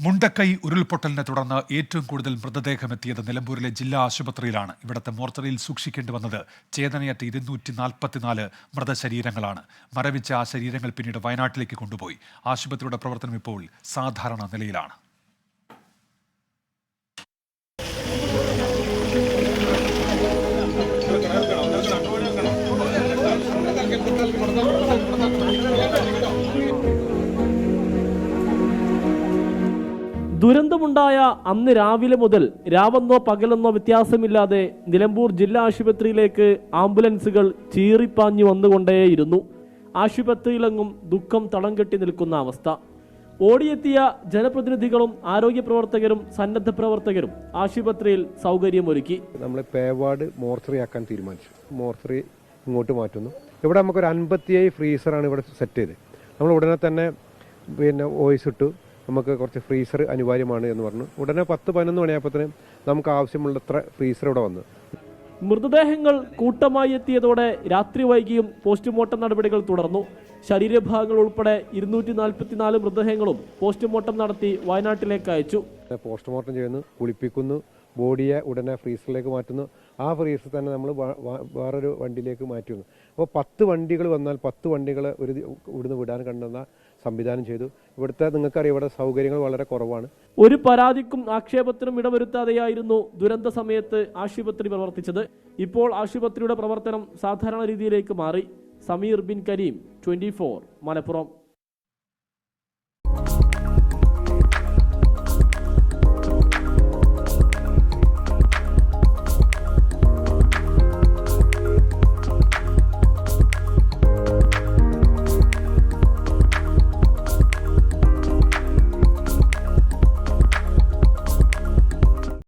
മുണ്ടക്കൈ ഉരുൾപൊട്ടലിനെ തുടർന്ന് ഏറ്റവും കൂടുതൽ മൃതദേഹമെത്തിയത് നിലമ്പൂരിലെ ജില്ലാ ആശുപത്രിയിലാണ്. ഇവിടുത്തെ മോർച്ചറിയിൽ സൂക്ഷിക്കേണ്ടി വന്നത് ചേതനയറ്റ 244 മൃതശരീരങ്ങളാണ്. മരവിച്ച ആ ശരീരങ്ങൾ പിന്നീട് വയനാട്ടിലേക്ക് കൊണ്ടുപോയി. ആശുപത്രിയുടെ പ്രവർത്തനം ഇപ്പോൾ സാധാരണ നിലയിലാണ്. ദുരന്തമുണ്ടായ അന്ന് രാവിലെ മുതൽ രാവെന്നോ പകലെന്നോ വ്യത്യാസമില്ലാതെ നിലമ്പൂർ ജില്ലാ ആശുപത്രിയിലേക്ക് ആംബുലൻസുകൾ ചീറിപ്പാഞ്ഞു വന്നുകൊണ്ടേയിരുന്നു. ആശുപത്രിയിലെങ്ങും ദുഃഖം തളം കെട്ടി നിൽക്കുന്ന അവസ്ഥ. ഓടിയെത്തിയ ജനപ്രതിനിധികളും ആരോഗ്യ പ്രവർത്തകരും സന്നദ്ധ പ്രവർത്തകരും ആശുപത്രിയിൽ സൗകര്യമൊരുക്കി. നമ്മൾ പേവാർഡ് മോർച്ചറി ആക്കാൻ തീരുമാനിച്ചു. മോർച്ചറി ഇങ്ങോട്ട് മാറ്റുന്നു. ഇവിടെ നമുക്കൊരു 57 ഫ്രീസറാണ് ഇവിടെ സെറ്റ് ചെയ്ത്. നമ്മൾ ഉടനെ തന്നെ വോയിസ് ഇട്ടു, നമുക്ക് കുറച്ച് ഫ്രീസർ അനിവാര്യമാണ് എന്ന് പറഞ്ഞു. ഉടനെ 10-11 മണിയായപ്പോഴത്തേന് നമുക്ക് ആവശ്യമുള്ളത്ര ഫ്രീസർ ഇവിടെ വന്നു. മൃതദേഹങ്ങൾ കൂട്ടമായി എത്തിയതോടെ രാത്രി വൈകിയും പോസ്റ്റ്മോർട്ടം നടപടികൾ തുടർന്നു. ശരീരഭാഗങ്ങൾ ഉൾപ്പെടെ 244 മൃതദേഹങ്ങളും പോസ്റ്റ്മോർട്ടം നടത്തി വയനാട്ടിലേക്ക് അയച്ചു. പോസ്റ്റ്മോർട്ടം ചെയ്യുന്നു, കുളിപ്പിക്കുന്നു, ബോഡിയെ ഉടനെ ഫ്രീസറിലേക്ക് മാറ്റുന്നു. ആ ഫ്രീസർ തന്നെ നമ്മൾ വേറൊരു വണ്ടിയിലേക്ക് മാറ്റുന്നു. അപ്പോൾ 10 വണ്ടികൾ വന്നാൽ 10 വണ്ടികൾ ഇവിടുന്ന് വിടാൻ കണ്ടെന്ന സംവിധാനം ചെയ്തു. ഇവിടുത്തെ നിങ്ങൾക്കറിയാം, ഇവിടെ സൗകര്യങ്ങൾ വളരെ കുറവാണ്. ഒരു പരാതിക്കും ആക്ഷേപത്തിനും ഇടവരുത്താതെയായിരുന്നു ദുരന്ത സമയത്ത് ആശുപത്രി പ്രവർത്തിച്ചത്. ഇപ്പോൾ ആശുപത്രിയുടെ പ്രവർത്തനം സാധാരണ രീതിയിലേക്ക് മാറി. സമീർ ബിൻ കരീം, 24 മലപ്പുറം.